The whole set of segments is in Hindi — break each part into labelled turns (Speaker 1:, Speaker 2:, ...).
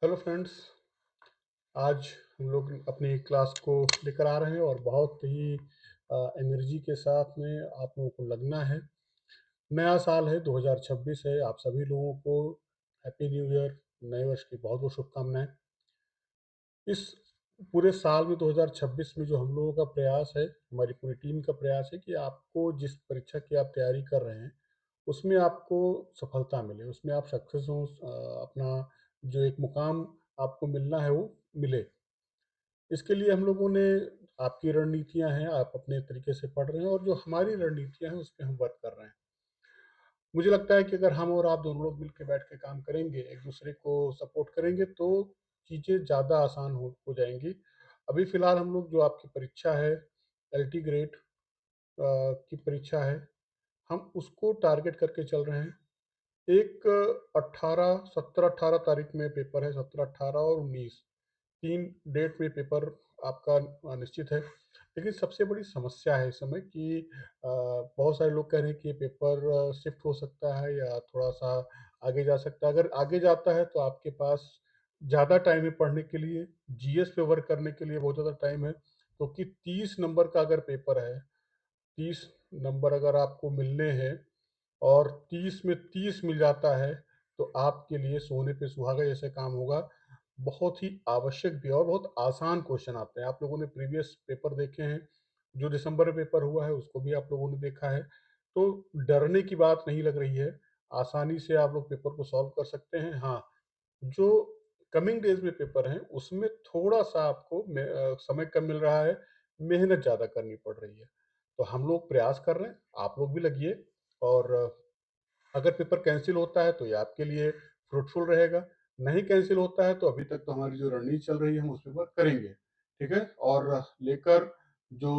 Speaker 1: Hello friends. आज हम लोग अपनी क्लास को लेकर आ रहे हैं और बहुत ही एनर्जी के साथ में आप लोगों को लगना है। नया साल है, 2026 है। आप सभी लोगों को हैप्पी न्यू ईयर, नए वर्ष की बहुत बहुत शुभकामनाएं। इस पूरे साल में 2026 में जो हम लोगों का प्रयास है, हमारी पूरी टीम का प्रयास है कि आपको जिस परीक्षा की आप तैयारी कर रहे हैं उसमें आपको सफलता मिले, उसमें आप सक्सेस हो, अपना जो एक मुकाम आपको मिलना है वो मिले। इसके लिए हम लोगों ने आपकी रणनीतियाँ हैं, आप अपने तरीके से पढ़ रहे हैं और जो हमारी रणनीतियाँ हैं, उस पे हम वर्क कर रहे हैं। मुझे लगता है कि अगर हम और आप दोनों लोग मिल के बैठ के काम करेंगे, एक-दूसरे को सपोर्ट करेंगे, तो चीज़ें ज़्यादा आसान हो जाएँगी। अभी फ़िलहाल हम लोग जो आपकी परीक्षा है, एलटी ग्रेड की परीक्षा है, हम उसको टारगेट करके चल रहे हैं। एक 17-18 तारीख में पेपर है, 17, 18 और 19। 3 डेट में पेपर आपका निश्चित है। लेकिन सबसे बड़ी समस्या है इस समय कि बहुत सारे लोग कह रहे हैं कि ये पेपर शिफ्ट हो सकता है या थोड़ा-सा आगे जा सकता है। अगर आगे जाता है तो आपके पास ज़्यादा टाइम है पढ़ने के लिए, जीएस पे वर्क करने के लिए बहुत ज़्यादा टाइम है, क्योंकि 30 नंबर का अगर पेपर है, 30 नंबर अगर आपको मिलने हैं और 30 में 30 मिल जाता है, तो आपके लिए सोने पे सुहागा जैसे काम होगा। बहुत ही आवश्यक भी है और बहुत आसान क्वेश्चन आते हैं। आप लोगों ने प्रीवियस पेपर देखे हैं, जो दिसंबर में पेपर हुआ है उसको भी आप लोगों ने देखा है। तो डरने की बात नहीं लग रही है, आसानी से आप लोग पेपर को सॉल्व कर सकते हैं। हाँ, जो कमिंग डेज़ में पेपर हैं, उसमें थोड़ा-सा आपको समय कम मिल रहा है, मेहनत ज़्यादा करनी पड़ रही है। तो हम लोग प्रयास कर रहे हैं, आप लोग भी लगिए और अगर पेपर कैंसल होता है तो ये आपके लिए फ्रूटफुल रहेगा, नहीं कैंसल होता है तो अभी तक तो हमारी जो रणनीति चल रही है हम उस पे वर्क करेंगे, ठीक है? और लेकर जो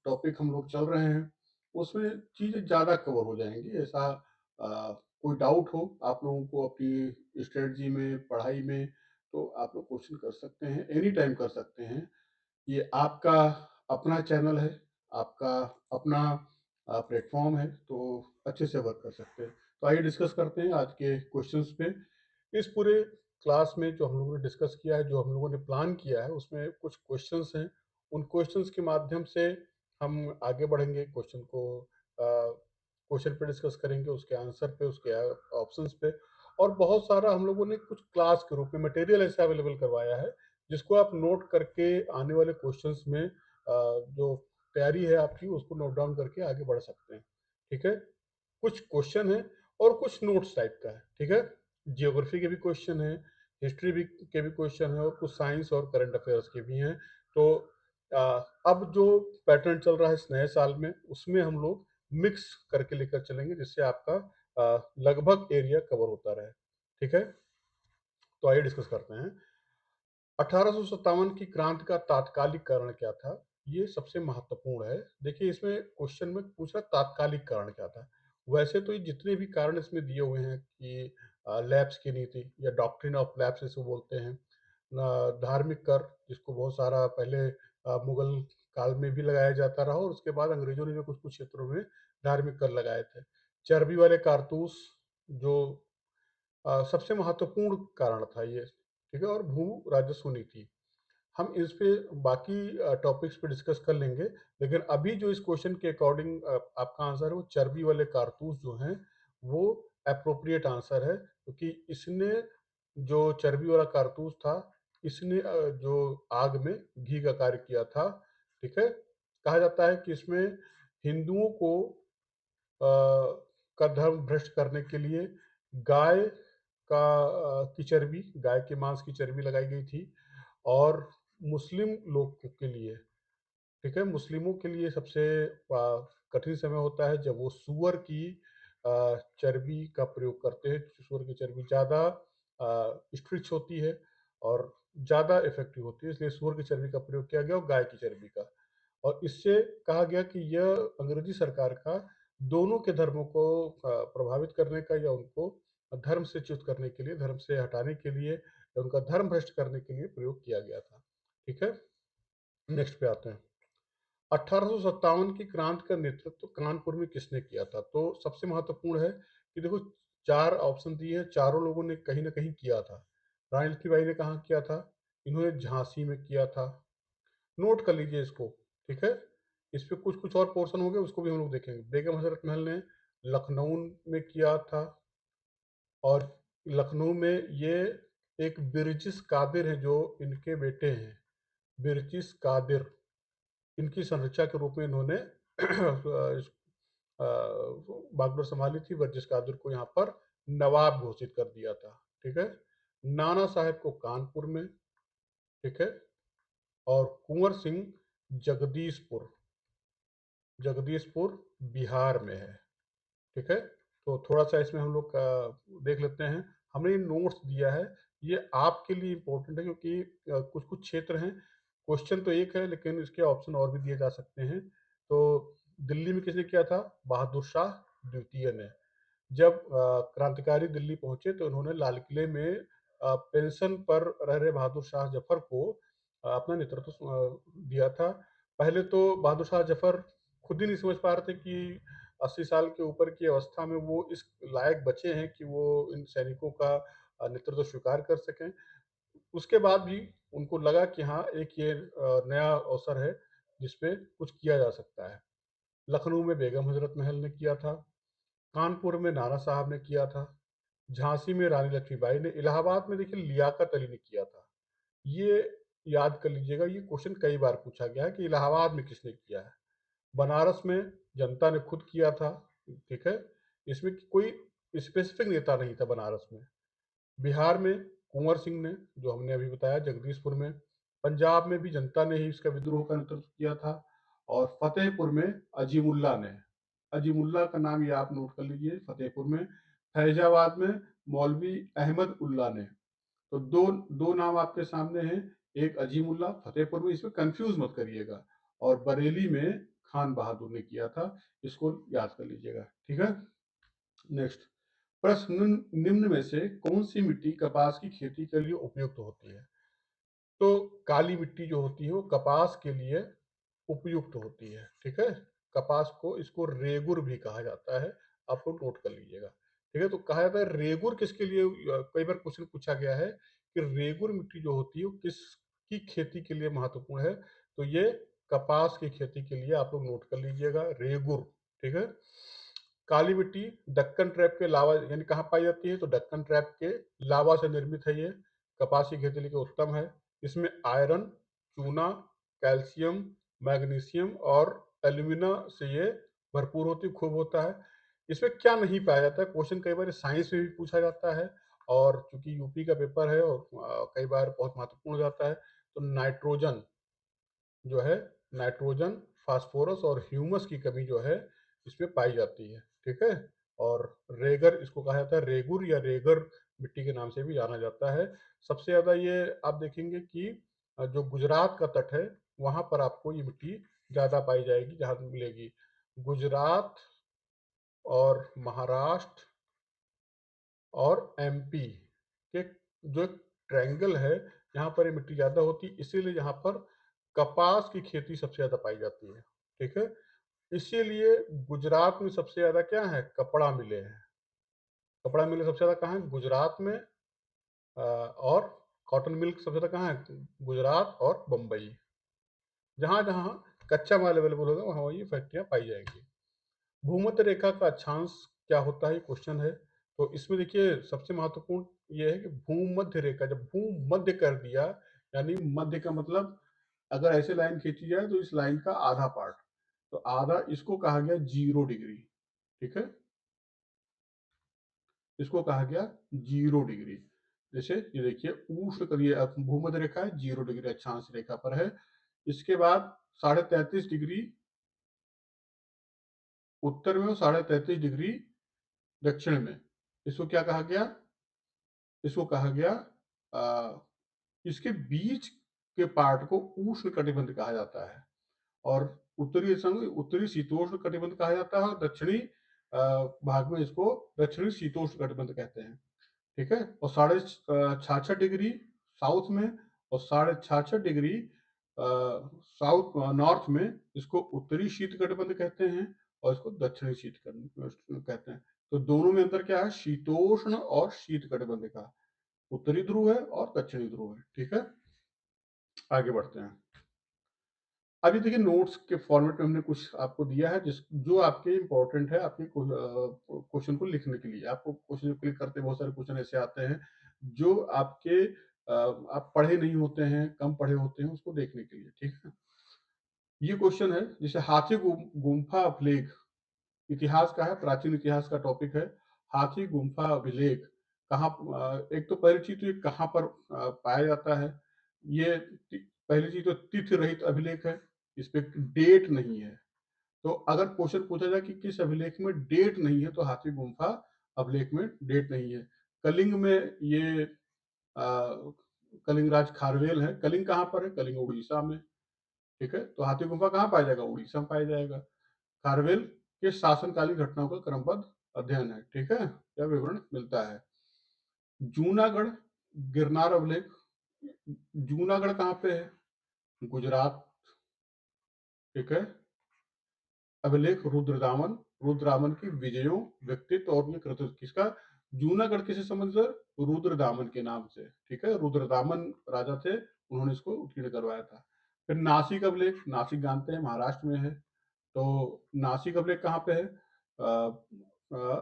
Speaker 1: टॉपिक हम लोग चल रहे हैं, उसमें चीज़ें ज़्यादा कवर हो जाएँगी। ऐसा कोई डाउट हो आप लोगों को अपनी स्ट्रेटजी में, पढ़ाई में, तो आप लोग क्वेश्चन कर सकते हैं, एनी टाइम कर सकते हैं। ये आपका अपना चैनल है, आपका अपना प्लेटफ़ॉर्म है, तो अच्छे से वर्क कर सकते हैं। तो आइए डिस्कस करते हैं आज के क्वेश्चंस पे। इस पूरे क्लास में जो हम लोगों ने डिस्कस किया है, जो हम लोगों ने प्लान किया है, उसमें कुछ क्वेश्चंस हैं। उन क्वेश्चंस के माध्यम से हम आगे बढ़ेंगे, क्वेश्चन पे डिस्कस करेंगे, उसके आंसर पे, उसके ऑप्शंस पे और बहुत सारा हम लोगों ने कुछ क्लास के रूप में मटेरियल ऐसा अवेलेबल करवाया है, जिसको आप नोट करके आने वाले क्वेश्चंस में जो तैयारी है आपकी उसको नोट डाउन करके आगे बढ़ सकते हैं, ठीक है? कुछ क्वेश्चन है और कुछ नोट्स टाइप का है, ठीक है? ज्योग्राफी के भी क्वेश्चन हैं, हिस्ट्री भी के भी क्वेश्चन हैं और कुछ साइंस और करंट अफेयर्स के भी हैं। तो अ, अब जो पैटर्न चल रहा है इस नए साल में, उसमें हम लोग मिक्स करके लेकर चलेंगे जिससे आपका लगभग एरिया कवर होता रहे, ठीक है? तो आइए डिस्कस करते हैं। 1857 की क्रांति का तात्कालिक कारण क्या था? ये सबसे महत्वपूर्ण है। देखिए इसमें क्वेश्चन में पूछा तात्कालिक कारण क्या था? वैसे तो ये जितने भी कारण इसमें दिए हुए हैं कि लैप्स की नीति या डॉक्ट्रिन ऑफ लैप्स इसको बोलते हैं। धार्मिक कर जिसको बहुत सारा पहले मुगल काल में भी लगाया जाता रहा और उसके बाद अंग्रेजों ने भी कुछ-कुछ क्षेत्रों में धार्मिक कर लगाए थे। चर्बी वाले कारतूस जो सबसे महत्वपूर्ण कारण था ये, ठीक है? और भू राजस्व नीति। हम इस पे बाकी टॉपिक्स पे डिस्कस कर लेंगे, लेकिन अभी जो इस क्वेश्चन के अकॉर्डिंग आपका आंसर है वो चर्बी वाले कारतूस जो हैं, वो एप्रोप्रिएट आंसर है क्योंकि इसने जो चर्बी वाला कारतूस था, इसने जो आग में घी का कार्य किया था, ठीक है? कहा जाता है कि इसमें हिंदुओं को अ, का धर्म भ्रष्ट करने के लिए गाय की चर्बी, गाय के मांस की चर्बी लगाई गई थी और मुस्लिम लोग के लिए, ठीक है? मुस्लिमों के लिए सबसे कठिन समय होता है जब वो सूअर की चर्बी का प्रयोग करते हैं। सूअर की चर्बी ज़्यादा स्ट्रिच होती है और ज़्यादा इफ़ेक्टिव होती है, इसलिए सूअर की चर्बी का प्रयोग किया गया और गाय की चर्बी का। और इससे कहा गया कि यह अंग्रेजी सरकार का दोनों के धर्मों को प्रभावित करने का या उनको धर्म से च्युत करने के लिए, धर्म से हटाने के लिए या उनका धर्म भ्रष्ट करने के लिए प्रयोग किया गया था। ठीक है? नेक्स्ट पे आते हैं। 1857 की क्रांति का नेतृत्व कानपुर में किसने किया था? तो सबसे महत्वपूर्ण है कि देखो 4 ऑप्शन दिए हैं, चारों लोगों ने कहीं न कहीं किया था। रानी लक्ष्मीबाई ने कहाँ किया था? इन्होंने झांसी में किया था। नोट कर लीजिए इसको, ठीक है? इस पे कुछ-कुछ और पोर्शन होंगे, उसको भी हम लोग देखेंगे। बेगम हज़रत महल ने लखनऊ में किया था, और लखनऊ में ये एक बिरजिस कादिर हैं जो इनके बेटे हैं, बिरजिस कादिर। इनकी संरक्षा के रूप में इन्होंने बागडोर संभाली थी। बिरजिस कादिर को यहाँ पर नवाब घोषित कर दिया था, ठीक है? नाना साहेब को कानपुर में, ठीक है? और कुंवर सिंह जगदीशपुर, जगदीशपुर बिहार में है, ठीक है? तो थोड़ा-सा इसमें हम लोग देख लेते हैं। हमने ये नोट्स दिया है, ये आपके लिए इम्पोर्टेंट है, क्योंकि कुछ-कुछ क्षेत्र हैं, क्वेश्चन तो एक है लेकिन इसके ऑप्शन और भी दिए जा सकते हैं। तो दिल्ली में किसने किया था? बहादुर शाह द्वितीय ने। जब क्रांतिकारी दिल्ली पहुँचे तो उन्होंने लाल किले में पेंशन पर रह रहे बहादुर शाह जफ़र को अपना नेतृत्व दिया था। पहले तो बहादुर शाह जफ़र खुद ही नहीं समझ पा रहे थे कि 80 साल के ऊपर की अवस्था में वो इस लायक बचे हैं कि वो इन सैनिकों का नेतृत्व स्वीकार कर सकें। उसके बाद भी उनको लगा कि हाँ, एक ये नया अवसर है जिसपे कुछ किया जा सकता है। लखनऊ में बेगम हज़रत महल ने किया था, कानपुर में नाना साहब ने किया था, झांसी में रानी लक्ष्मीबाई ने, इलाहाबाद में देखिए लियाकत अली ने किया था। ये याद कर लीजिएगा, ये क्वेश्चन कई बार पूछा गया है कि इलाहाबाद में किसने किया है। बनारस में जनता ने खुद किया था, ठीक है? इसमें कोई स्पेसिफिक नेता नहीं था बनारस में। बिहार में कुंवर सिंह ने, जो हमने अभी बताया, जगदीशपुर में। पंजाब में भी जनता ने ही इसका विद्रोह का नेतृत्व किया था, और फतेहपुर में अजीमुल्ला ने। अजीमुल्ला का नाम ये आप नोट कर लीजिए, फतेहपुर में। फैजाबाद में मौलवी अहमद उल्ला ने। तो दो दो नाम आपके सामने हैं, एक अजीमुल्ला फतेहपुर में, इसमें कंफ्यूज मत करिएगा, और बरेली में खान बहादुर ने किया था। इसको याद कर लीजिएगा, ठीक है? नेक्स्ट प्रश्न, निम्न में से कौन सी मिट्टी कपास की खेती के लिए उपयुक्त होती है? तो काली मिट्टी जो होती है वो कपास के लिए उपयुक्त होती है, ठीक है? कपास को, इसको रेगुर भी कहा जाता है, आप लोग नोट कर लीजिएगा, ठीक है? तो कहा जाता है रेगुर किसके लिए, कई बार क्वेश्चन पूछा गया है कि रेगुर मिट्टी जो होती है वो किसकी खेती के लिए महत्वपूर्ण है? तो ये कपास की खेती के लिए आप लोग नोट कर लीजिएगा, रेगुर, ठीक है? काली मिट्टी दक्कन ट्रैप के लावा, यानी कहाँ पाई जाती है? तो दक्कन ट्रैप के लावा से निर्मित है ये, कपास की खेती के लिए उत्तम है। इसमें आयरन, चूना, कैल्शियम, मैग्नीशियम और एल्यूमिना से ये भरपूर होती, खूब होता है। इसमें क्या नहीं पाया जाता है? क्वेश्चन कई बार साइंस में भी पूछा जाता है, और चूंकि यूपी का पेपर है और कई बार बहुत महत्वपूर्ण हो जाता है, तो नाइट्रोजन जो है, नाइट्रोजन, फास्फोरस और ह्यूमस की कमी जो है इसमें पाई जाती है, ठीक है? और रेगर, इसको कहा जाता है रेगुर या रेगर मिट्टी के नाम से भी जाना जाता है। सबसे ज़्यादा ये आप देखेंगे कि जो गुजरात का तट है वहाँ पर आपको ये मिट्टी ज़्यादा पाई जाएगी, जहाँ मिलेगी। गुजरात और महाराष्ट्र और एमपी के जो ट्रायंगल है, यहाँ पर ये मिट्टी ज़्यादा होती है, इसीलिए यहाँ पर कपास की खेती सबसे ज़्यादा पाई जाती है, ठीक है? इसीलिए गुजरात में सबसे ज़्यादा क्या है? कपड़ा मिले हैं। कपड़ा मिल सबसे ज़्यादा कहाँ है? गुजरात में। और कॉटन मिल सबसे ज़्यादा कहाँ है? गुजरात और बम्बई। जहाँ-जहाँ कच्चा माल अवेलेबल होगा वहाँ ये फैक्ट्रियाँ पाई जाएँगी। भूमध्य रेखा का अक्षांश क्या होता है? ये क्वेश्चन है। तो इसमें देखिए सबसे महत्वपूर्ण ये है कि भूमध्य रेखा, जब भूमध्य कर दिया, यानी मध्य का मतलब अगर ऐसे लाइन खींची जाए तो इस लाइन का आधा पार्ट, तो आधा, इसको कहा गया 0 डिग्री, ठीक है? इसको कहा गया 0 डिग्री। जैसे ये देखिए उष्ण करिए, भूमध्य रेखा है, 0 डिग्री अक्षांश रेखा पर है। इसके बाद 33.5 डिग्री उत्तर में और 33.5 डिग्री दक्षिण में। इसको क्या कहा गया? इसको कहा गया इसके बीच के पार्ट को उष्ण कटिबंध कहा जाता है, और उत्तरी संघ उत्तरी शीतोष्ण कटिबंध कहा जाता है, और दक्षिणी भाग में इसको दक्षिणी शीतोष्ण कटिबंध कहते हैं, ठीक है? और 66.5 डिग्री साउथ में और 66.5 डिग्री साउथ नॉर्थ में इसको उत्तरी शीत कटिबंध कहते हैं, और इसको दक्षिणी शीत कहते हैं। तो दोनों में अंतर क्या है? शीतोष्ण और शीत कटिबंध का। उत्तरी ध्रुव है और दक्षिणी ध्रुव है। ठीक है, आगे बढ़ते हैं। अभी देखिए नोट्स के फॉर्मेट में हमने कुछ आपको दिया है जो आपके इंपॉर्टेंट है आपके क्वेश्चन को लिखने के लिए। आपको क्वेश्चन क्लिक करते बहुत सारे क्वेश्चन ऐसे आते हैं जो आपके आप पढ़े नहीं होते हैं, कम पढ़े होते हैं, उसको देखने के लिए। ठीक है, ये क्वेश्चन है जैसे हाथी गुम्फा अभिलेख इतिहास का है, प्राचीन इतिहास का टॉपिक है। हाथी गुम्फा अभिलेख कहाँ, एक तो पहली चीज तो ये कहाँ पर पाया जाता है। ये पहली चीज तो तिथि रहित अभिलेख है, इस पे डेट नहीं है। तो अगर क्वेश्चन पूछा जाए कि किस अभिलेख में डेट नहीं है, तो हाथी गुम्फा अभिलेख में डेट नहीं है। कलिंग में ये कलिंगराज खारवेल है। कलिंग कहाँ पर है? कलिंग उड़ीसा में। ठीक है, तो हाथी गुम्फा कहाँ पाया जाएगा? उड़ीसा में पाया जाएगा। खारवेल के शासनकालीन घटनाओं का क्रमबद्ध अध्ययन है। ठीक है, यह विवरण मिलता है। जूनागढ़ गिरनार अभिलेख, जूनागढ़ कहाँ पे है? गुजरात। ठीक है, अभिलेख रुद्रदामन, रुद्रदामन की विजयों, व्यक्तित्व और उनके कृतित्व। किसका? जूनागढ़ किसे संबंधित है? रुद्रदामन के नाम से। ठीक है, रुद्रदामन राजा थे, उन्होंने इसको उत्कीर्ण करवाया था। फिर नासिक अभिलेख, नासिक जानते हैं महाराष्ट्र में है, तो नासिक अभिलेख कहाँ पे है?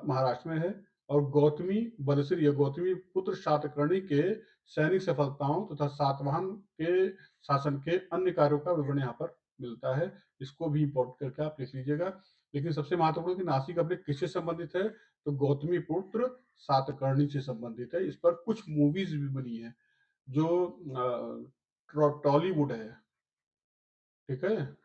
Speaker 1: महाराष्ट्र में है। और गौतमी बलश्री, गौतमी पुत्र शातकर्णी के सैनिक सफलताओं तथा सातवाहन के शासन के अन्य कार्यों का विवरण यहाँ पर मिलता है। इसको भी इम्पोर्ट करके आप लिख लीजिएगा। लेकिन सबसे महत्वपूर्ण कि नासिक अभिलेख किससे संबंधित है? तो गौतमी पुत्र सातकर्णी से संबंधित है। इस पर कुछ मूवीज भी बनी है जो टॉलीवुड है। ठीक है,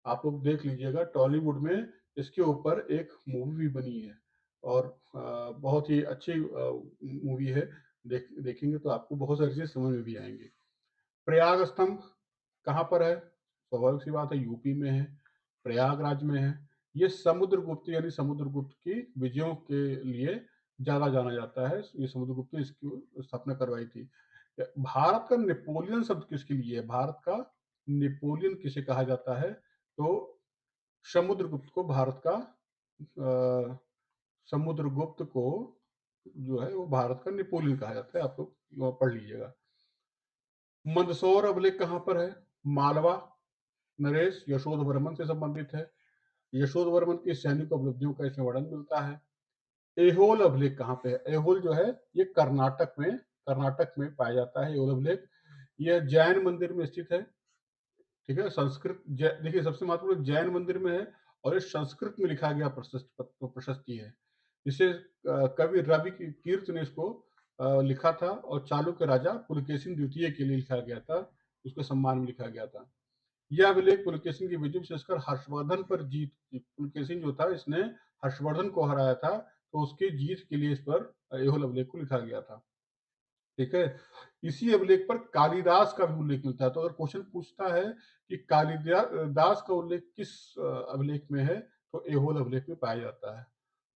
Speaker 1: आप लोग देख लीजिएगा, टॉलीवुड में इसके ऊपर एक मूवी भी बनी है और बहुत ही अच्छी मूवी है। देखेंगे तो आपको बहुत सारी चीजें समझ में भी आएंगी। प्रयाग स्तंभ कहाँ पर है? स्वाभाविक सी बात है, यूपी में है, प्रयागराज में है। ये समुद्रगुप्त यानी समुद्रगुप्त की विजयों के लिए ज्यादा जाना जाता है। ये समुद्रगुप्त ने इसकी स्थापना करवाई थी। भारत का नेपोलियन शब्द किसके लिए है? भारत का नेपोलियन किसे कहा जाता है? तो समुद्रगुप्त को भारत का समुद्रगुप्त को जो है वो भारत का नेपोलियन कहा जाता है। आप लोग पढ़ लीजिएगा। मंदसौर अभिलेख कहाँ पर है? मालवा, नरेश यशोधवर्मन से संबंधित है। यशोधवर्मन की सैनिक उपलब्धियों का इसमें वर्णन मिलता है। एहोल अभिलेख कहाँ पे है? एहोल जो है ये कर्नाटक में पाया जाता है। एहोल अभिलेख यह जैन मंदिर में स्थित है। ठीक है, संस्कृत देखिए सबसे महत्वपूर्ण जैन मंदिर में है और ये संस्कृत में लिखा गया प्रशस्ति है। इसे कवि रवि कीर्त ने इसको लिखा था और चालुक्य राजा पुलकेशिन द्वितीय के लिए लिखा गया था, उसके सम्मान में लिखा गया था। यह अभिलेख पुलकेशिन की विजय विशेषकर हर्षवर्धन पर जीत, पुलकेशिन जो था इसने हर्षवर्धन को हराया था, तो उसकी जीत के लिए इस पर एहोल अभिलेख को लिखा गया था। ठीक है, इसी अभिलेख पर कालिदास का भी उल्लेख मिलता है। तो अगर क्वेश्चन पूछता है कि कालिदास का उल्लेख किस अभिलेख में है, तो एहोल अभिलेख में पाया जाता है।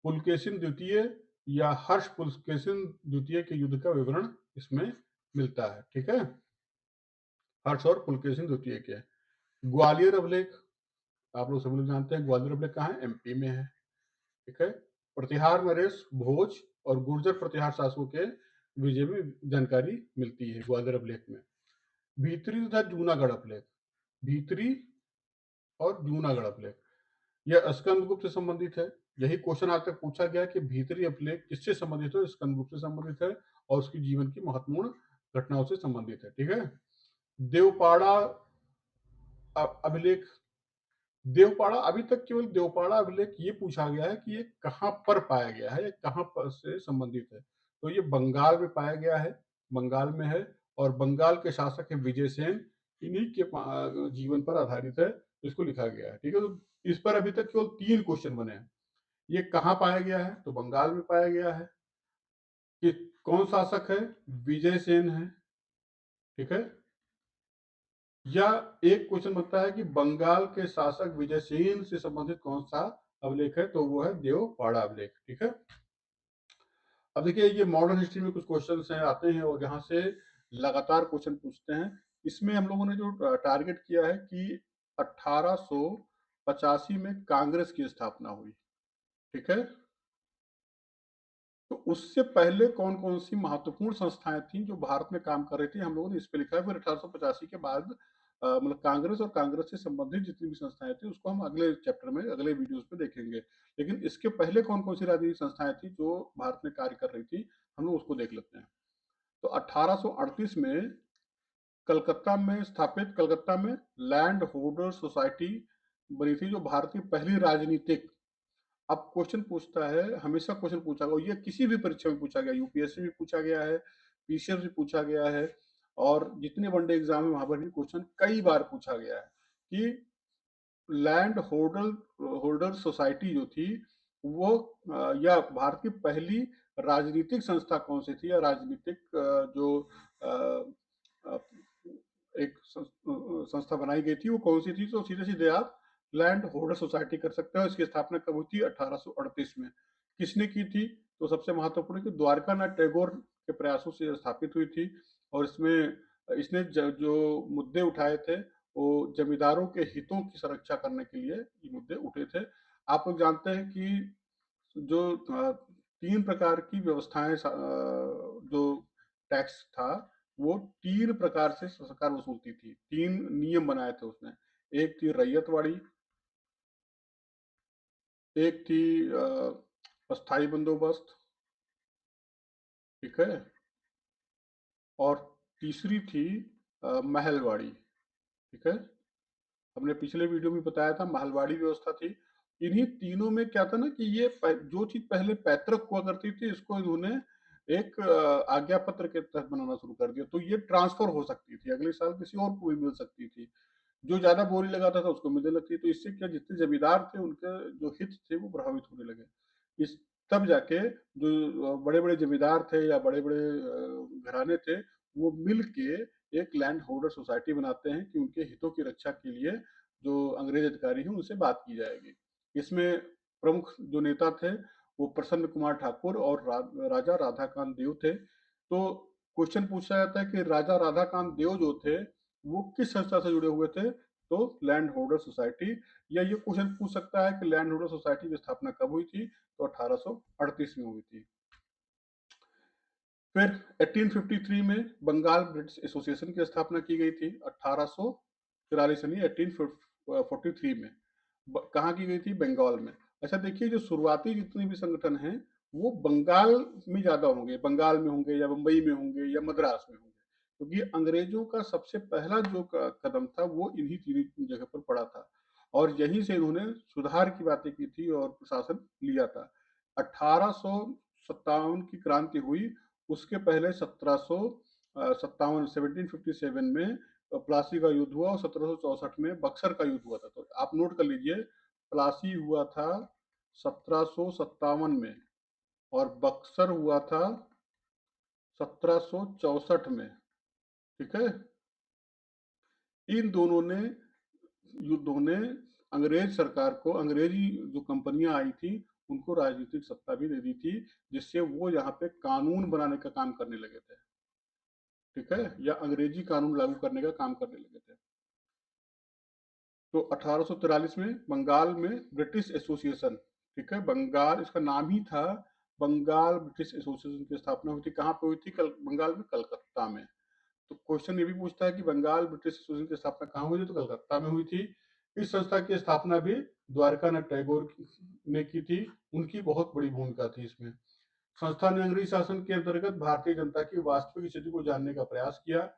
Speaker 1: पुलकेशिन द्वितीय या हर्ष पुलकेशिन द्वितीय के युद्ध का विवरण इसमें मिलता है। ठीक है, हर्ष और पुलकेशिन द्वितीय के। ग्वालियर अभिलेख, आप लोग सभी लोग जानते हैं ग्वालियर अभिलेख कहाँ है? एमपी में है। ठीक है, प्रतिहार नरेश भोज और गुर्जर प्रतिहार शासकों के विजय में जानकारी मिलती है ग्वालियर अभिलेख में। भीतरी तथा जूनागढ़ अभिलेख, भीतरी और जूनागढ़ अभिलेख यह स्कंदगुप्त से संबंधित है। यही क्वेश्चन आज तक पूछा गया कि भीतरी अभिलेख किससे संबंधित है? स्कंदगुप्त से संबंधित है और उसकी जीवन की महत्वपूर्ण घटनाओं से संबंधित है। ठीक है, देवपाड़ा अभिलेख, देवपाड़ा अभी तक केवल देवपाड़ा अभिलेख ये पूछा गया है कि ये कहाँ पर पाया गया है, ये कहाँ पर से संबंधित है। तो ये बंगाल में पाया गया है, बंगाल में है और बंगाल के शासक है विजयसेन, इन्हीं के जीवन पर आधारित है, इसको लिखा गया है। ठीक है, तो इस पर अभी तक केवल 3 क्वेश्चन बने हैं। ये कहाँ पाया गया है? तो बंगाल में पाया गया है। कि कौन शासक है? विजयसेन है। ठीक है, या एक क्वेश्चन बनता है कि बंगाल के शासक विजयसेन से संबंधित कौन सा अभिलेख है? तो वो है देवपाड़ा अभिलेख। ठीक है, अब देखिए ये मॉडर्न हिस्ट्री में कुछ क्वेश्चन हैं आते हैं और यहाँ से लगातार क्वेश्चन पूछते हैं। इसमें हम लोगों ने जो टारगेट किया है कि 1885 में कांग्रेस की स्थापना हुई। ठीक है, तो उससे पहले कौन-कौन सी महत्वपूर्ण संस्थाएँ थीं जो भारत में काम कर रही थी, हम लोगों ने इस पे लिखा है। फिर 1885 के बाद मतलब कांग्रेस और कांग्रेस से संबंधित जितनी भी संस्थाएँ थीं, उसको हम अगले चैप्टर में, अगले वीडियोज़ में देखेंगे। लेकिन इसके पहले कौन-कौन सी राजनीतिक संस्थाएँ थीं जो भारत में कार्य कर रही थी, हम लोग उसको देख लेते हैं। तो 1838 में कलकत्ता में लैंड होल्डर सोसाइटी बनी थी, जो भारत की पहली राजनीतिक। अब क्वेश्चन पूछता है, हमेशा क्वेश्चन पूछा गया, और ये किसी भी परीक्षा में पूछा गया, यूपीएससी में पूछा गया है, पीसीएस में पूछा गया है, और जितने वनडे एग्जाम है वहां पर भी क्वेश्चन कई बार पूछा गया है कि लैंड होल्डर सोसाइटी जो थी वो या भारत की पहली राजनीतिक संस्था कौन सी थी, या राजनीतिक जो अ, अ, एक संस्था बनाई गई थी वो कौन सी थी। तो सीधे सीधे आप लैंड होल्डर सोसाइटी कर सकते हो। इसकी स्थापना कब हुई थी? 1838 में। किसने की थी? तो सबसे महत्वपूर्ण है कि द्वारकानाथ टैगोर के प्रयासों से स्थापित हुई थी, और इसमें इसने जो मुद्दे उठाए थे वो जमींदारों के हितों की सुरक्षा करने के लिए ये मुद्दे उठे थे। आप लोग जानते हैं कि जो 3 प्रकार की व्यवस्थाएँ जो टैक्स था, वो 3 प्रकार से सरकार वसूलती थी। 3 नियम बनाए थे उसने। एक थी रैयतवाड़ी, एक थी अस्थाई बंदोबस्त, ठीक है? और तीसरी थी महलवाड़ी, ठीक है? हमने पिछले वीडियो में बताया था महलवाड़ी व्यवस्था थी। इन्हीं तीनों में क्या था ना कि ये जो चीज पहले पैतृक हुआ करती थी, इसको इन्होंने एक आज्ञा पत्र के तहत बनाना शुरू कर दिया। तो ये ट्रांसफर हो सकती थी, अगले साल किसी और को भी मिल सकती थी। जो ज्यादा बोरी लगाता था उसको मिलने लगती। तो इससे क्या, जितने जमींदार थे उनके जो हित थे वो प्रभावित होने लगे। इस तब जाके जो बड़े बड़े जमींदार थे या बड़े बड़े घराने थे, वो मिल के एक लैंड होल्डर सोसाइटी बनाते हैं कि उनके हितों की रक्षा के लिए जो अंग्रेज अधिकारी हैं उनसे बात की जाएगी। इसमें प्रमुख जो नेता थे वो प्रसन्न कुमार ठाकुर और राजा राधाकांत देव थे। तो क्वेश्चन पूछा जाता है कि राजा राधाकांत देव जो थे वो किस संस्था से जुड़े हुए थे? तो लैंड होल्डर सोसाइटी। या ये क्वेश्चन पूछ सकता है कि लैंड होल्डर सोसाइटी की स्थापना कब हुई थी? तो 1838 में हुई थी। फिर 1853 में बंगाल ब्रिटिश एसोसिएशन की स्थापना की गई थी। 1843 यानी 1843 में कहाँ की गई थी? बंगाल में। अच्छा देखिए, जो शुरुआती जितने भी संगठन हैं वो बंगाल में ज्यादा होंगे, बंगाल में होंगे या मुंबई में होंगे या मद्रास में होंगे, क्योंकि अंग्रेजों का सबसे पहला जो कदम था वो इन्हीं तीन जगह पर पड़ा था, और यहीं से इन्होंने सुधार की बातें की थी और प्रशासन लिया था। 1857 की क्रांति हुई, उसके पहले 1757 1757 में प्लासी का युद्ध हुआ, और 1764 में बक्सर का युद्ध हुआ था। तो आप नोट कर लीजिए, प्लासी हुआ था 1757 में और बक्सर हुआ था 1764 में, ठीक है? इन दोनों ने युद्धों ने अंग्रेज सरकार को, अंग्रेजी जो कंपनियां आई थी उनको राजनीतिक सत्ता भी दे दी थी, जिससे वो यहाँ पे कानून बनाने का काम करने लगे थे, ठीक है? या अंग्रेजी कानून लागू करने का काम करने लगे थे। तो 1843 में बंगाल में ब्रिटिश एसोसिएशन, ठीक है, बंगाल इसका नाम ही था, बंगाल ब्रिटिश एसोसिएशन की स्थापना हुई थी। कहाँ पे हुई थी? बंगाल में कलकत्ता में। तो क्वेश्चन ये भी पूछता है कि बंगाल ब्रिटिश एसोसिएशन की स्थापना कहाँ हुई थी? तो कलकत्ता में हुई थी। इस संस्था की स्थापना भी द्वारकानाथ टैगोर ने की थी। उनकी बहुत बड़ी भूमिका थी इसमें। संस्था ने अंग्रेजी शासन के अंतर्गत भारतीय जनता की वास्तविक स्थिति को जानने का प्रयास किया,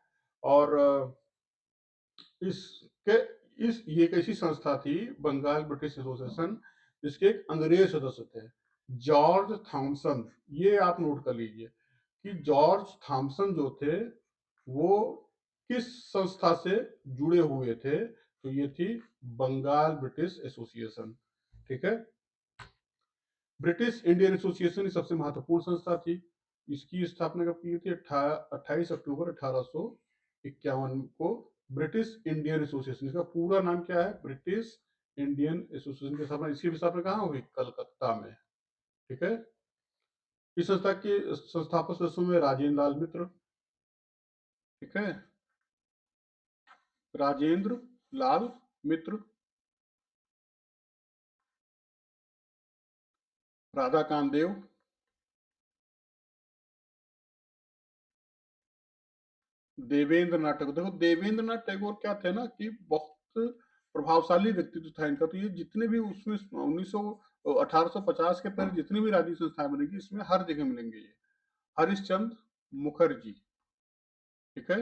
Speaker 1: और इसके ये एक ऐसी संस्था थी, बंगाल ब्रिटिश एसोसिएशन, जिसके एक अंग्रेज सदस्य थे, जॉर्ज थॉमसन। ये आप नोट कर लीजिए कि जॉर्ज थॉमसन जो थे वो किस संस्था से जुड़े हुए थे? तो ये थी बंगाल ब्रिटिश एसोसिएशन, ठीक है? ब्रिटिश इंडियन एसोसिएशन सबसे महत्वपूर्ण संस्था थी। इसकी स्थापना कब की थी? 28 अक्टूबर 1851 को। ब्रिटिश इंडियन एसोसिएशन, इसका पूरा नाम क्या है? ब्रिटिश इंडियन एसोसिएशन की स्थापना, इसकी स्थापना कहाँ हुई? कलकत्ता में, ठीक है? इस संस्था के संस्थापक सदस्यों में राजेंद्र लाल मित्र, ठीक है, राजेंद्र लाल मित्र, राधाकांत देव, देवेंद्र नाथ टैगोर। देखो देवेंद्र नाथ टैगोर क्या थे ना कि बहुत प्रभावशाली व्यक्तित्व था इनका। तो ये जितने भी उसमें 1850 के पहले जितनी भी राज्य संस्थाएं बनेगी इसमें हर जगह मिलेंगे ये। हरिश्चंद्र मुखर्जी, ठीक है।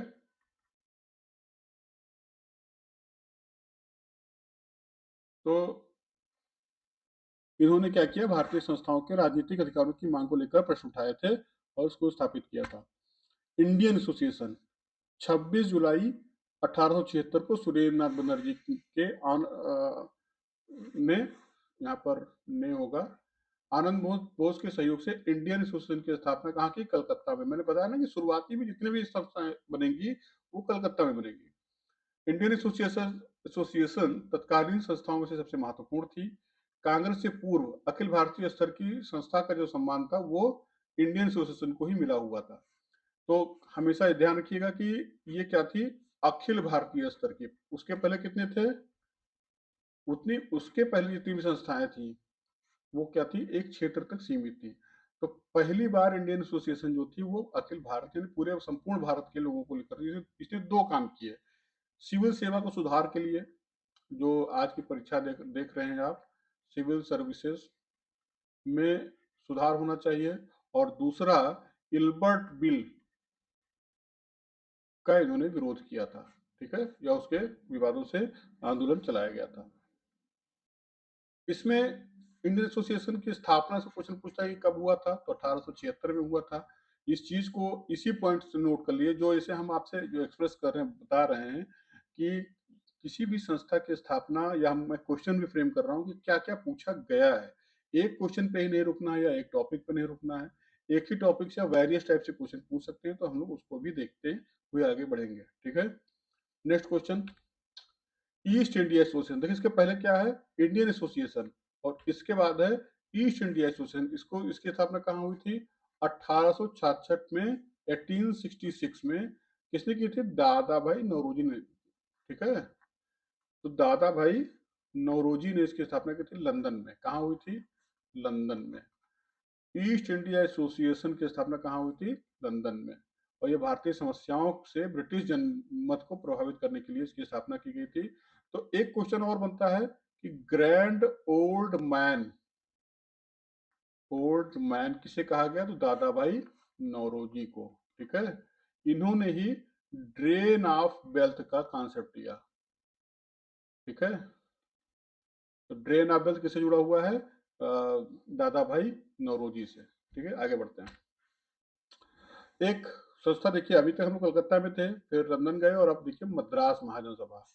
Speaker 1: तो इन्होंने क्या किया, भारतीय संस्थाओं के राजनीतिक अधिकारों की मांग को लेकर प्रश्न उठाए थे और उसको स्थापित किया था। इंडियन एसोसिएशन 26 जुलाई 1876 को सुरेंद्र नाथ बनर्जी के ने, यहाँ पर ने होगा, आनंद बोस के सहयोग से इंडियन एसोसिएशन की स्थापना कहाँ की, कलकत्ता में। मैंने बताया ना कि शुरुआती में जितने भी संस्थाएं बनेंगी वो कलकत्ता में बनेगी। इंडियन एसोसिएशन एसोसिएशन तत्कालीन संस्थाओं में से सबसे महत्वपूर्ण थी। कांग्रेस से पूर्व अखिल भारतीय स्तर की संस्था का जो सम्मान था वो इंडियन एसोसिएशन को ही मिला हुआ था। तो हमेशा ये ध्यान रखिएगा कि ये क्या थी, अखिल भारतीय स्तर की। उसके पहले कितने थे, उतनी उसके पहले जितनी भी संस्थाएं थी वो क्या थी, एक क्षेत्र तक सीमित थी। तो पहली बार इंडियन एसोसिएशन जो थी वो अखिल भारत यानी पूरे संपूर्ण भारत के लोगों को लेकर, इसने दो काम किए। सिविल सेवा को सुधार के लिए, जो आज की परीक्षा देख रहे हैं आप, सिविल सर्विसेज में सुधार होना चाहिए। और दूसरा, इल्बर्ट बिल का इन्होंने विरोध किया था, ठीक है, या उसके विवादों से आंदोलन चलाया गया था। इसमें इंडियन एसोसिएशन की स्थापना से क्वेश्चन पूछता है कि कब हुआ था, तो 1876 में हुआ था। इस चीज को इसी पॉइंट से नोट कर लिए, जो इसे हम आपसे जो एक्सप्रेस कर रहे हैं, बता रहे हैं कि किसी भी संस्था की स्थापना, या मैं क्वेश्चन भी फ्रेम कर रहा हूँ कि क्या क्या पूछा गया है। एक क्वेश्चन पे ही नहीं रुकना है या एक टॉपिक पे नहीं रुकना है, एक ही टॉपिक से वेरियस टाइप से क्वेश्चन पूछ सकते हैं। तो हम लोग उसको भी देखते हुए आगे बढ़ेंगे, ठीक है। Next question, east India association. देखिए इसके पहले क्या है, इंडियन एसोसिएशन, और इसके बाद है ईस्ट इंडिया एसोसिएशन। इसको इसकी स्थापना कहाँ हुई थी, 1866 में, 1866 में। किसने की थी, दादा भाई नौरोजी ने, ठीक है। तो दादा भाई नौरोजी ने इसकी स्थापना की थी लंदन में। कहाँ हुई थी, लंदन में। ईस्ट इंडिया एसोसिएशन की स्थापना कहाँ हुई थी, लंदन में। और ये भारतीय समस्याओं से ब्रिटिश जनमत को प्रभावित करने के लिए इसकी स्थापना की गई थी। तो एक क्वेश्चन और बनता है कि ग्रैंड ओल्ड मैन किसे कहा गया, तो दादा भाई नौरोजी को, ठीक है। इन्होंने ही ड्रेन ऑफ वेल्थ का कॉन्सेप्ट दिया, ठीक है। तो ड्रेन ऑफ वेल्थ किससे जुड़ा हुआ है, दादा भाई नौरोजी से, ठीक है। आगे बढ़ते हैं। एक संस्था देखिए, अभी तक हम लोग कलकत्ता में थे, फिर लंदन गए, और अब देखिए मद्रास महाजन सभा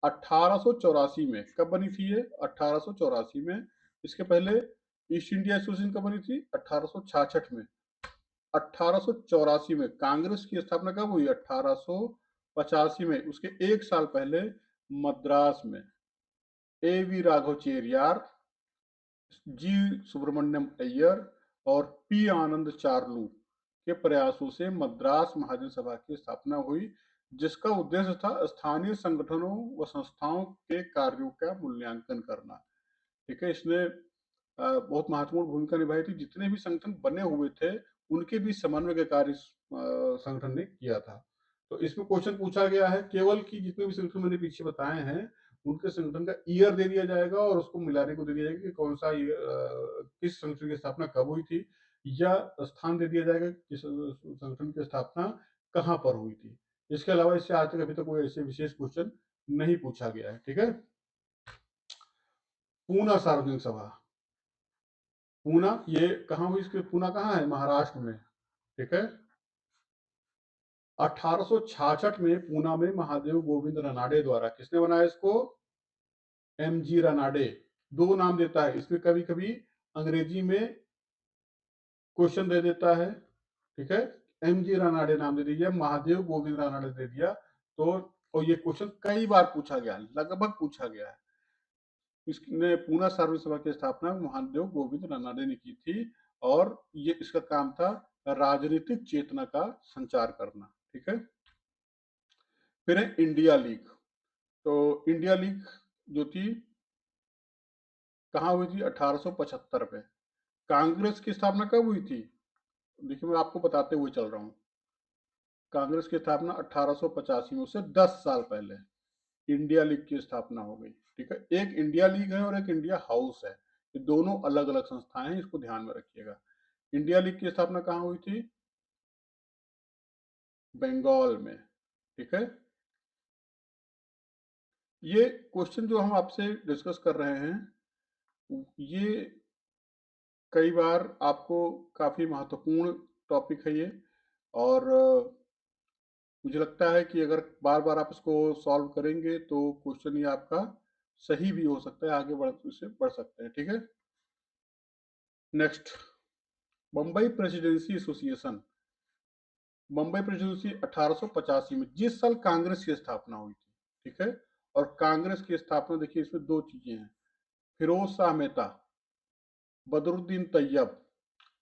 Speaker 1: 1884 में। कब बनी थी ये, 1884 में। इसके पहले ईस्ट इंडिया एसोसिएशन कब बनी थी, 1866 में। 1884 में कांग्रेस की स्थापना कब हुई, 1885 में। उसके एक साल पहले मद्रास में ए वी राघव चेरियार, जी सुब्रमण्यम अय्यर और पी आनंद चार्लू के प्रयासों से मद्रास महाजन सभा की स्थापना हुई, जिसका उद्देश्य था स्थानीय संगठनों व संस्थाओं के कार्यों का मूल्यांकन करना, ठीक है। इसने बहुत महत्वपूर्ण भूमिका निभाई थी। जितने भी संगठन बने हुए थे उनके भी समन्वय के कार्य संगठन ने किया था। तो इसमें क्वेश्चन पूछा गया है केवल कि जितने भी संगठन मैंने पीछे बताए हैं उनके संगठन का ईयर दे दिया जाएगा और उसको मिलाने को दे दिया जाएगा कि कौन सा किस संगठन की स्थापना कब हुई थी, या स्थान दे दिया जाएगा किस संगठन की स्थापना कहाँ पर हुई थी। इसके अलावा इससे आज तक अभी तक कोई ऐसे विशेष क्वेश्चन नहीं पूछा गया है, ठीक है। पूना सार्वजनिक सभा, पूना ये कहाँ हुई, इसके पूना कहाँ है, महाराष्ट्र में, ठीक है। 1866 में पूना में महादेव गोविंद रनाडे द्वारा, किसने बनाया इसको, एम जी रनाडे। दो नाम देता है इसमें, कभी कभी अंग्रेजी में क्वेश्चन दे देता है, ठीक है। एम जी रानाडे नाम दे दीजिए, महादेव गोविंद रानाडे दे दिया। तो और ये क्वेश्चन कई बार पूछा गया, लगभग पूछा गया है। इसने पूना सार्वजनिक सभा की स्थापना महादेव गोविंद रानाडे ने की थी, और ये इसका काम था राजनीतिक चेतना का संचार करना, ठीक है। फिर है इंडिया लीग। तो इंडिया लीग जो थी कहाँ हुई थी, 1875 में। कांग्रेस की स्थापना कब हुई थी, देखिए मैं आपको बताते हुए चल रहा हूँ। कांग्रेस की स्थापना 1885 में, उससे 10 साल पहले इंडिया लीग की स्थापना हो गई। ठीक है, एक इंडिया लीग है और एक इंडिया हाउस है, ये दोनों अलग अलग संस्थाएं हैं, इसको ध्यान में रखिएगा। इंडिया लीग की स्थापना कहाँ हुई थी? बंगाल में। ठीक है, ये क्वेश्चन जो हम आपसे डिस्कस कर रहे हैं, ये कई बार आपको काफी महत्वपूर्ण टॉपिक है ये, और मुझे लगता है कि अगर बार बार आप इसको सॉल्व करेंगे तो क्वेश्चन ये आपका सही भी हो सकता है, आगे बढ़ सकते हैं। ठीक है, next, Bombay presidency association. Bombay presidency 1885 में, जिस साल कांग्रेस की स्थापना हुई थी। ठीक है, और कांग्रेस की स्थापना देखिए, इसमें दो चीजें हैं, फिरोज शाह मेहता, बदरुद्दीन तैयब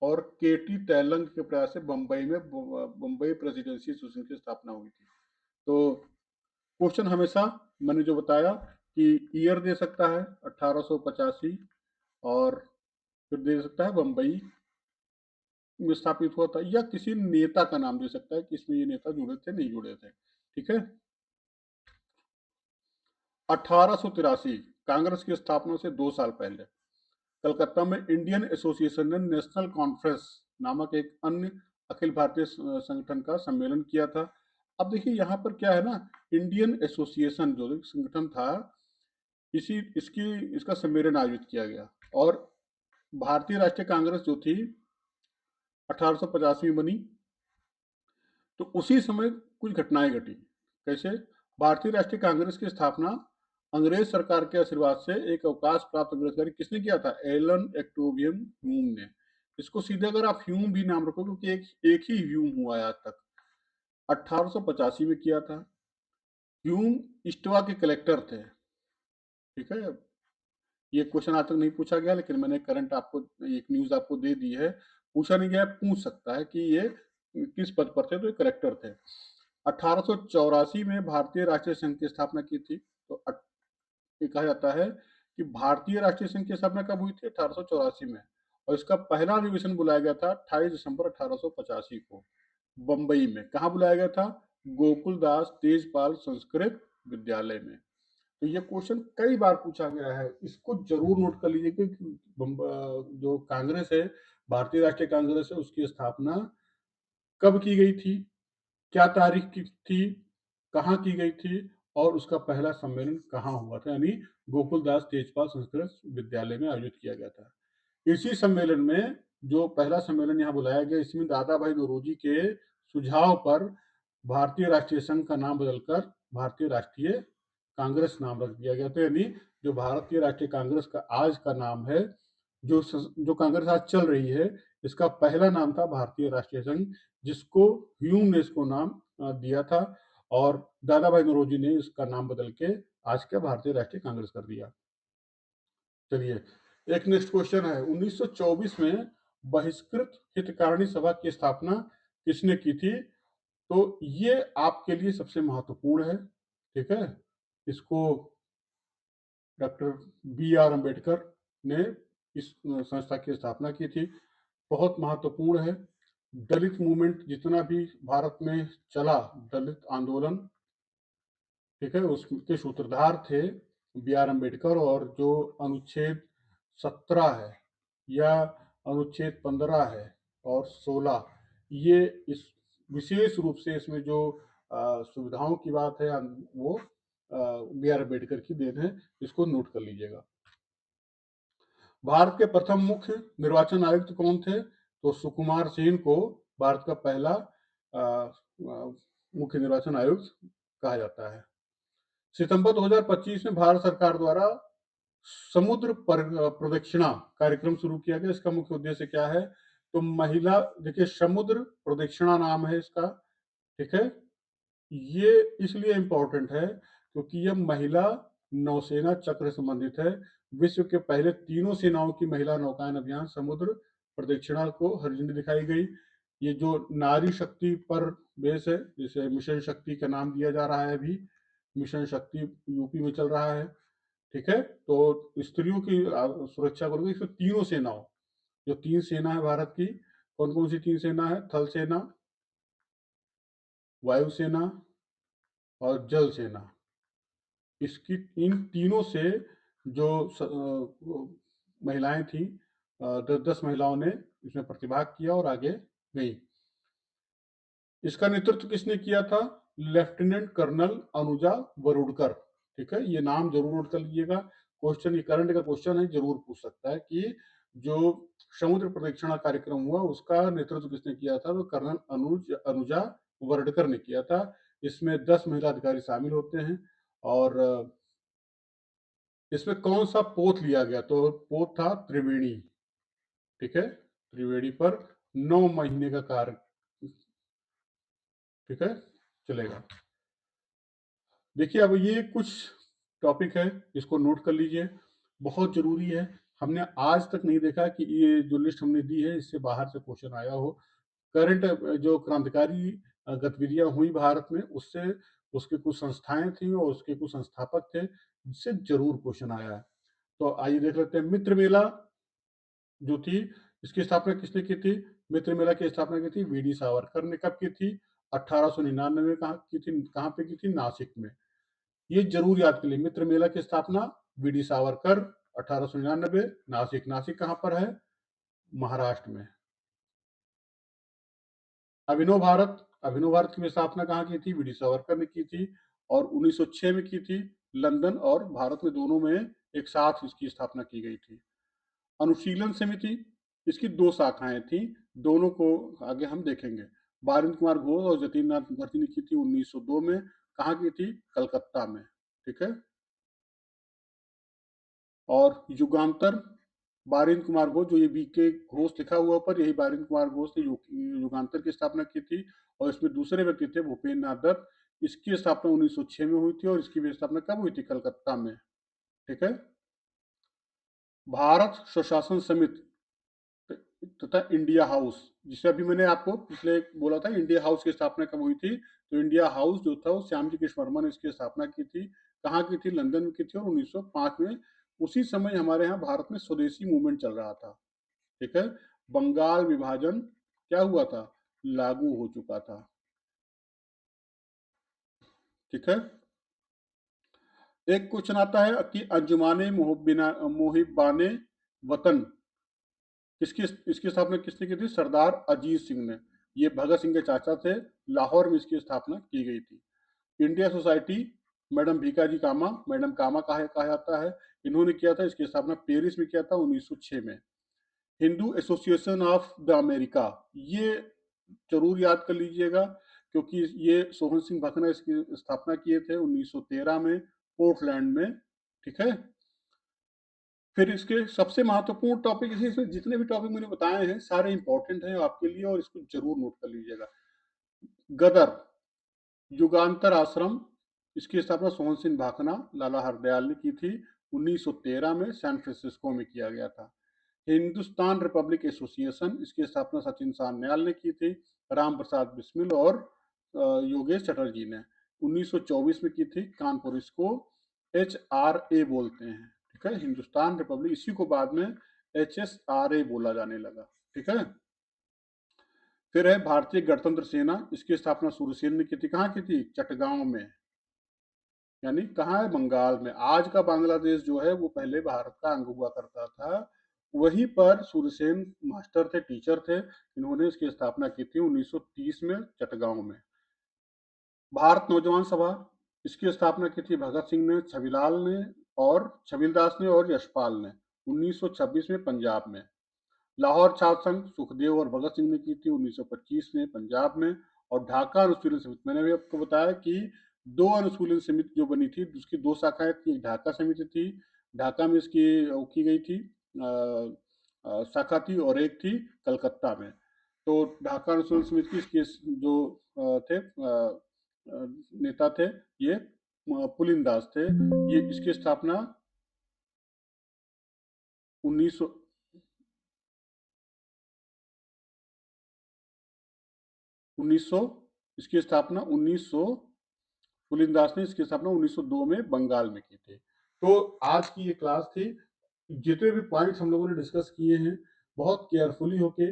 Speaker 1: और केटी तैलंग के प्रयास से बम्बई में बम्बई प्रेसिडेंसी एसोसिएशन की स्थापना हुई थी। तो क्वेश्चन हमेशा मैंने जो बताया कि ईयर दे सकता है 1885, और फिर दे सकता है बम्बई में स्थापित हुआ था, या किसी नेता का नाम दे सकता है कि इसमें ये नेता जुड़े थे नहीं जुड़े थे। ठीक है, 1883, कांग्रेस की स्थापना से 2 साल पहले कलकत्ता में इंडियन एसोसिएशन ने नेशनल कॉन्फ्रेंस नामक एक अन्य अखिल भारतीय संगठन का सम्मेलन किया था। अब देखिए यहाँ पर क्या है ना, इंडियन एसोसिएशन जो संगठन था, इसका सम्मेलन आयोजित किया गया, और भारतीय राष्ट्रीय कांग्रेस जो थी 1850 में बनी। तो उसी समय कुछ घटनाएं घटी। कैसे? भारतीय राष्ट्रीय कांग्रेस की स्थापना अंग्रेज सरकार के आशीर्वाद से एक अवकाश प्राप्त अंग्रेज किसने किया था? एलन एक्टोवियम ह्यूम ने। इसको सीधे अगर आप ह्यूम भी नाम रखो, क्योंकि एक ही ह्यूम हुआ है आज तक। 1885 में किया था। ह्यूम इस्टवा के कलेक्टर थे। ठीक है, ये क्वेश्चन आज तक नहीं पूछा गया, लेकिन मैंने करंट आपको एक न्यूज आपको दे दी है। पूछा नहीं गया, पूछ सकता है कि ये किस पद पर थे, तो ये कलेक्टर थे। 1884 में भारतीय राष्ट्रीय संघ की स्थापना की थी। तो ये कहा जाता है कि भारतीय राष्ट्रीय संघ की स्थापना कब हुई थी? 1884 में, और इसका पहला अधिवेशन बुलाया गया था 28 दिसंबर 1885 को बंबई में। कहाँ बुलाया गया था? गोकुलदास तेजपाल संस्कृत विद्यालय में। तो ये क्वेश्चन कई बार पूछा गया है, इसको जरूर नोट कर लीजिए कि जो कांग्रेस है, भारतीय राष्ट्रीय कांग्रेस है, उसकी स्थापना कब की गई थी, क्या तारीख की थी, कहाँ की गई थी, और उसका पहला सम्मेलन कहाँ हुआ था, यानी गोकुलदास तेजपाल संस्कृत विद्यालय में आयोजित किया गया था। इसी सम्मेलन में जो पहला सम्मेलन यहाँ बुलाया गया, इसमें दादा भाई नौरोजी के सुझाव पर भारतीय राष्ट्रीय संघ का नाम बदलकर भारतीय राष्ट्रीय कांग्रेस नाम रख दिया गया था। यानी जो भारतीय राष्ट्रीय कांग्रेस का आज का नाम है, जो कांग्रेस आज चल रही है, इसका पहला नाम था भारतीय राष्ट्रीय संघ, जिसको ह्यूम ने इसको नाम दिया था, और दादा भाई नौरोजी ने इसका नाम बदल के आज का भारतीय राष्ट्रीय कांग्रेस कर दिया। चलिए, एक नेक्स्ट क्वेश्चन है, 1924 में बहिष्कृत हितकारिणी सभा की स्थापना किसने की थी? तो ये आपके लिए सबसे महत्वपूर्ण है। ठीक है, इसको डॉक्टर बी आर अम्बेडकर ने इस संस्था की स्थापना की थी। बहुत महत्वपूर्ण है। दलित मूवमेंट जितना भी भारत में चला, दलित आंदोलन, ठीक है, उसके सूत्रधार थे बी आर अम्बेडकर। और जो अनुच्छेद 17 है या अनुच्छेद 15 है और 16, ये इस विशेष रूप से इसमें जो सुविधाओं की बात है, वो बी आर अम्बेडकर की देन है। इसको नोट कर लीजिएगा। भारत के प्रथम मुख्य निर्वाचन आयुक्त कौन थे? तो सुकुमार सेन को भारत का पहला मुख्य निर्वाचन आयुक्त कहा जाता है। सितंबर 2025 में भारत सरकार द्वारा समुद्र प्रदक्षिणा कार्यक्रम शुरू किया गया। इसका मुख्य उद्देश्य क्या है? तो महिला, देखिए, समुद्र प्रदक्षिणा नाम है इसका। ठीक है, ये इसलिए इंपॉर्टेंट है क्योंकि यह महिला नौसेना चक्र से संबंधित है। विश्व के पहले तीनों सेनाओं की महिला नौकायन अभियान समुद्र प्रदक्षिणा को हरी झंडी दिखाई गई। ये जो नारी शक्ति पर बेस है, जिसे मिशन शक्ति का नाम दिया जा रहा है, अभी मिशन शक्ति यूपी में चल रहा है। ठीक है, तो स्त्रियों की सुरक्षा करोगे इसमें तीनों सेनाओं, जो 3 सेना है भारत की, कौन कौन सी 3 सेना है? थल सेना, वायुसेना और जल सेना, इसकी इन तीनों से जो महिलाएं थी, 10 महिलाओं ने इसमें प्रतिभाग किया और आगे गई। इसका नेतृत्व किसने किया था? Lieutenant colonel Anuja Warudkar. ठीक है, ये नाम जरूर नोट कर लीजिएगा। क्वेश्चन, ये करंट का क्वेश्चन है, जरूर पूछ सकता है कि जो समुद्र प्रदक्षिणा कार्यक्रम हुआ उसका नेतृत्व किसने किया था? तो कर्नल अनुजा वरुड़कर ने किया था। इसमें 10 महिला अधिकारी शामिल होते हैं। और इसमें कौन सा पोत लिया गया? तो पोत था त्रिवेणी। ठीक है, त्रिवेणी पर 9 महीने का कार्य, ठीक है, चलेगा। देखिए, अब ये कुछ टॉपिक है, इसको नोट कर लीजिए, बहुत जरूरी है। हमने आज तक नहीं देखा कि ये जो लिस्ट हमने दी है इससे बाहर से क्वेश्चन आया हो। करंट जो क्रांतिकारी गतिविधियां हुई भारत में, उससे उसके कुछ संस्थाएं थी और उसके कुछ संस्थापक थे, जिससे जरूर क्वेश्चन आया है। तो आइए देख लेते हैं। मित्र मेला जो थी, इसकी स्थापना किसने की थी? मित्र मेला की स्थापना की थी वीडी सावरकर ने। कब की थी? 1899 में। कहाँ की थी? कहाँ पे की थी? नासिक में। ये जरूर याद कर लिए, मित्र मेला की स्थापना वीडी सावरकर, 1899, नासिक। नासिक कहाँ पर है? महाराष्ट्र में। अभिनव भारत, अभिनव भारत की स्थापना कहाँ की थी? वीडी सावरकर ने की थी और 1906 में की थी। लंदन और भारत में दोनों में एक साथ इसकी स्थापना की गई थी। अनुशीलन समिति, इसकी 2 शाखाएं थी, दोनों को आगे हम देखेंगे। बारिंद्र कुमार घोष और जतीन नाथ मुखर्जी ने की थी 1902 में। कहाँ की थी? कलकत्ता में। ठीक है। और युगांतर, बारिंद्र कुमार घोष, जो ये बीके घोष लिखा हुआ पर, यही बारिंद्र कुमार घोष ने युगांतर की स्थापना की थी। और इसमें दूसरे व्यक्ति थे भूपेन्द्र नाथ दत्त। इसकी स्थापना 1906 में हुई थी और इसकी भी स्थापना कब हुई थी? कलकत्ता में। ठीक है। भारत स्वशासन समिति तथा इंडिया हाउस, जिसे अभी मैंने आपको पिछले बोला था इंडिया हाउस की स्थापना कब हुई थी, तो इंडिया हाउस जो था वो श्यामजी कृष्ण वर्मा ने इसकी स्थापना की थी। कहाँ की थी? लंदन में की थी और 1905 में। उसी समय हमारे यहाँ भारत में स्वदेशी मूवमेंट चल रहा था। ठीक है। बंगाल विभाजन क्या हुआ था? लागू हो चुका था। ठीक है। एक क्वेश्चन आता है कि अंजुमाने मोहिब्बाने वतन, इसकी इसकी स्थापना किसने की थी? सरदार अजीत सिंह ने। ये भगत सिंह के चाचा थे। लाहौर में इसकी स्थापना की गई थी। इंडिया सोसाइटी, मैडम भीकाजी कामा, मैडम कामा कहा जाता है, इन्होंने किया था। इसकी स्थापना पेरिस में किया था 1906 में। Hindu association of the America, ये जरूर याद कर लीजिएगा, क्योंकि ये सोहन सिंह भकना इसकी स्थापना किए थे 1913 में, पोर्टलैंड में। ठीक है। फिर इसके सबसे महत्वपूर्ण टॉपिक, इसमें जितने भी टॉपिक मैंने बताए हैं सारे इंपॉर्टेंट हैं आपके लिए और इसको जरूर नोट कर लीजिएगा। गदर, युगांतर आश्रम, इसकी स्थापना सोहन सिंह भाकना, लाला हरदयाल ने की थी। 1913 में सैन फ्रांसिस्को में किया गया था। हिंदुस्तान रिपब्लिक एसोसिएशन, इसकी स्थापना सचिन सान्याल ने की थी, राम प्रसाद बिस्मिल और योगेश चटर्जी ने 1924 में की थी। कानपुर, इसको HRA बोलते हैं। ठीक है, हिंदुस्तान रिपब्लिक, इसी को बाद में HSRA बोला जाने लगा। ठीक है। फिर है भारतीय गणतंत्र सेना, इसकी स्थापना सूर्यसेन ने की थी। कहाँ की थी? चटगांव में, यानी कहाँ है? बंगाल में। आज का बांग्लादेश जो है वो पहले भारत का अंग हुआ करता था। वहीं पर सूर्यसेन मास्टर थे, टीचर थे, इन्होंने इसकी स्थापना की थी 1930 में चटगांव में। भारत नौजवान सभा, इसकी स्थापना की थी भगत सिंह ने, छविलाल ने और छबिलदास ने और यशपाल ने 1926 में पंजाब में। लाहौर छात्र संघ, सुखदेव और भगत सिंह ने की थी 1925 में पंजाब में। और ढाका अनुशीलन समिति, मैंने भी आपको बताया कि 2 अनुशीलन समिति जो बनी थी, उसकी 2 शाखाएं थी। ढाका समिति थी, ढाका में इसकी की गई थी शाखा थी, और एक थी कलकत्ता में। तो ढाका अनुशीलन समिति की इसके जो थे नेता थे, ये पुलिनदास थे। ये इसकी स्थापना 1900 1900 इसकी स्थापना 1900 पुलिनदास ने इसकी स्थापना 1902 में बंगाल में की थी। तो आज की ये क्लास थी। जितने भी पॉइंट्स हम लोगों ने डिस्कस किए हैं, बहुत केयरफुली होके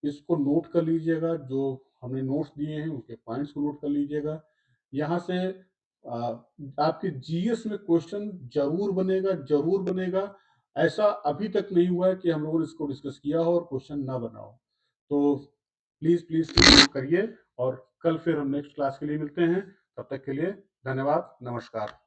Speaker 1: इसको नोट कर लीजिएगा। जो हमने नोट्स दिए हैं उनके पॉइंट्स को नोट कर लीजिएगा। यहाँ से आपके जीएस में क्वेश्चन जरूर बनेगा। ऐसा अभी तक नहीं हुआ है कि हम लोगों ने इसको डिस्कस किया हो और क्वेश्चन ना बना हो। तो प्लीज प्लीज प्लीज करिए, और कल फिर हम नेक्स्ट क्लास के लिए मिलते हैं। तब तक के लिए धन्यवाद, नमस्कार।